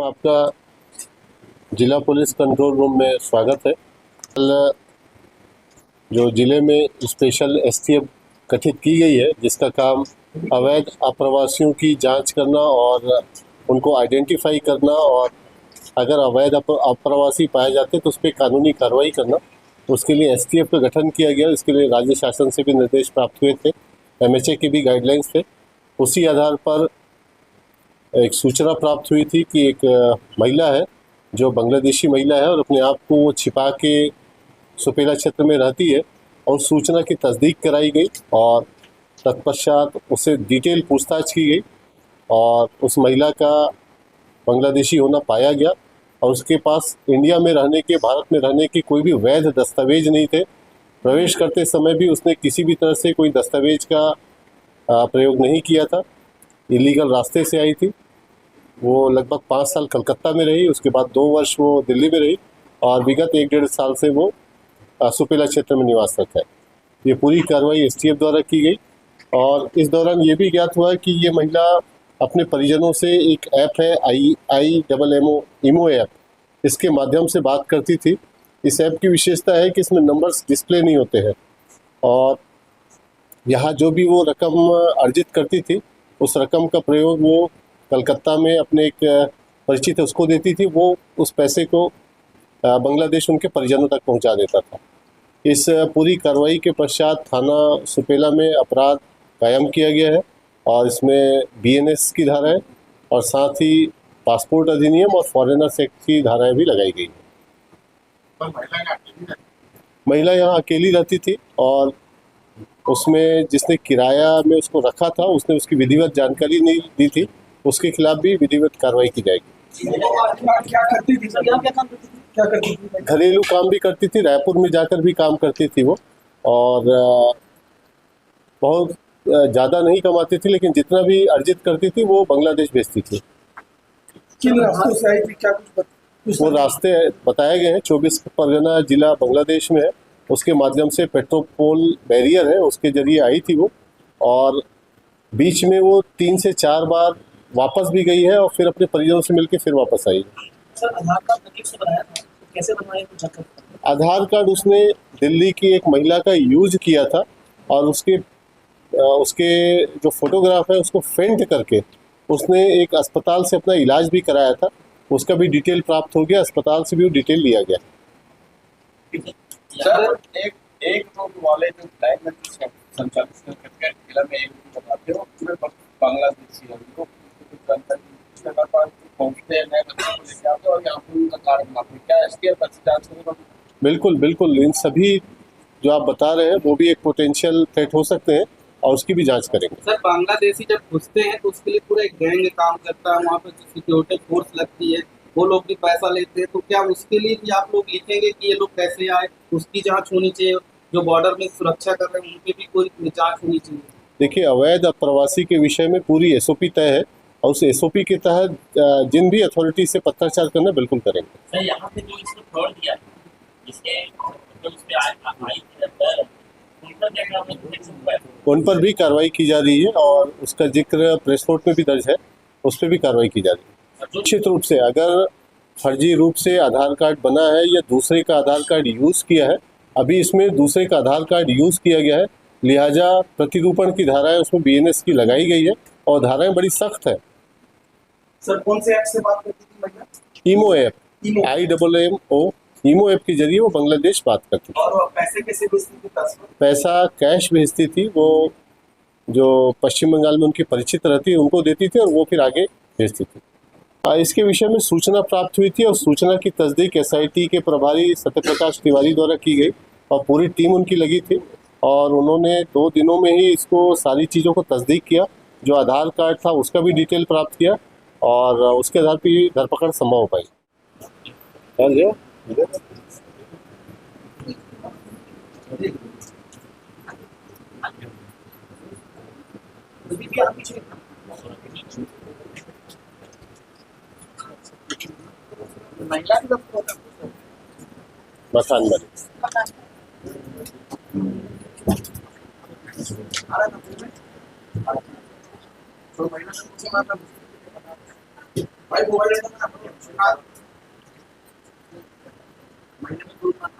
आपका जिला police control room में स्वागत है। कल जो जिले में स्पेशल एसटीएफ गठित की गई है, जिसका काम अवैध अप्रवासियों की जांच करना और उनको आइडेंटिफाई करना और अगर अवैध अप्रवासी पाए जाते तो उस पर कानूनी कार्रवाई करना, उसके लिए एसटीएफ का गठन किया गया। इसके लिए राज्य शासन से भी निर्देश प्राप्त हुए थे, एमएचए के भी गाइडलाइंस थे। उसी आधार पर एक सूचना प्राप्त हुई थी कि एक महिला है जो बांग्लादेशी महिला है और अपने आप को वो छिपा के सुपेला क्षेत्र में रहती है, और सूचना की तस्दीक कराई गई और तत्पश्चात उससे डिटेल पूछताछ की गई और उस महिला का बांग्लादेशी होना पाया गया और उसके पास इंडिया में रहने के, भारत में रहने के कोई भी वैध दस्तावेज नहीं थे। प्रवेश करते समय भी उसने किसी भी तरह से कोई दस्तावेज का प्रयोग नहीं किया था, इलीगल रास्ते से आई थी। वो लगभग 5 साल कलकत्ता में रही, उसके बाद 2 वर्ष वो दिल्ली में रही और विगत 1-1.5 साल से वो सुपेला क्षेत्र में निवासरत है। ये पूरी कार्रवाई एसटीएफ द्वारा की गई और इस दौरान ये भी ज्ञात हुआ कि ये महिला अपने परिजनों से एक ऐप है IMO ऐप, इसके माध्यम से बात करती थी। इस ऐप की विशेषता है कि इसमें नंबर्स डिस्प्ले नहीं होते हैं और यहाँ जो भी वो रकम अर्जित करती थी, उस रकम का प्रयोग वो कलकत्ता में अपने एक परिचित है उसको देती थी। वो उस पैसे को बांग्लादेश उनके परिजनों तक पहुंचा देता था। इस पूरी कार्रवाई के पश्चात थाना सुपेला में अपराध कायम किया गया है और इसमें BNS की धाराएं और साथ ही पासपोर्ट अधिनियम और फॉरेनर्स एक्ट की धाराएं भी लगाई गई हैं। महिला यहाँ अकेली रहती थी और उसमें जिसने किराया में उसको रखा था उसने उसकी विधिवत जानकारी नहीं दी थी, उसके खिलाफ भी विधिवत कार्रवाई की जाएगी। क्या करती थी? घरेलू काम भी करती थी, रायपुर में जाकर भी काम करती थी वो, और बहुत ज़्यादा नहीं कमाती थी, लेकिन जितना भी अर्जित करती थी वो बांग्लादेश भेजती थी। किन रास्तों से आई थी, क्या कुछ वो रास्ते बताए गए हैं। 24 परगना जिला बांग्लादेश में है, उसके माध्यम से पेट्रोपोल बैरियर है, उसके जरिए आई थी वो, और बीच में वो 3 से 4 बार वापस भी गई है और फिर अपने परिजनों से मिलकर फिर वापस आई। सर, आधार कार्ड नकली से बनाया था, कैसे बनवाया कुछ? आधार कार्ड उसने दिल्ली की एक महिला का यूज किया था और उसके जो फोटोग्राफ है उसको फेंट करके उसने एक अस्पताल से अपना इलाज भी कराया था, उसका भी डिटेल प्राप्त हो गया, अस्पताल से भी वो डिटेल लिया गया। सर, एक रोड वाले जो ब्लैक में संचालित करके जिला में एक बताते हो, पूरे बांग्लादेशी है वो पहुंचते हैं नए बच्चों को लेके आते और यहाँ पर उनका कारण मापते क्या एसटीएफ अच्छी जांच करेगा? बिल्कुल इन सभी जो आप बता रहे हैं वो भी एक पोटेंशियल थ्रेट हो सकते हैं और उसकी भी जांच करेंगे। सर, बांग्लादेशी जब घुसते हैं तो उसके लिए पूरा एक गैंग काम करता है, वहाँ पर जो सिक्योरिटी फोर्स लगती है वो लोग भी पैसा लेते हैं, तो क्या उसके लिए भी आप लोग लिखेंगे कि ये लोग कैसे आए, उसकी जांच होनी चाहिए? जो बॉर्डर में सुरक्षा कर रहे हैं उनकी भी कोई जांच होनी चाहिए। देखिए, अवैध अप्रवासी के विषय में पूरी SOP तय है और उस SOP के तहत जिन भी अथॉरिटी से पत्राचार करना बिल्कुल करेंगे। सर, यहाँ पे जो इसको फ्रॉड किया उन पर भी कार्रवाई की जा रही है और उसका जिक्र प्रेस नोट में भी दर्ज है, उस पर भी कार्रवाई की जा रही है। निश्चित रूप से अगर फर्जी रूप से आधार कार्ड बना है या दूसरे का आधार कार्ड यूज़ किया है, अभी इसमें दूसरे का आधार कार्ड यूज़ किया गया है, लिहाजा प्रतिरूपण की धाराएं उसमें BNS की लगाई गई है और धाराएं बड़ी सख्त है। सर, कौन से ऐप से बात करती थी महिला? IMO app, IMMO IMO app के जरिए वो बांग्लादेश बात करती थी। और पैसे कैसे भेजती थी? पैसा कैश भेजती थी, वो जो पश्चिम बंगाल में उनकी परिचित रहती है उनको देती थी और वो फिर आगे भेजती थी। इसके विषय में सूचना प्राप्त हुई थी और सूचना की तस्दीक SIT के प्रभारी सत्यप्रकाश तिवारी द्वारा की गई और पूरी टीम उनकी लगी थी और उन्होंने 2 दिनों में ही इसको सारी चीज़ों को तस्दीक किया। जो आधार कार्ड था उसका भी डिटेल प्राप्त किया और उसके आधार पर धरपकड़ संभव हो पाई। महिला की मकान बने तो महिला भाई मोबाइल का ना महीने में 2 बार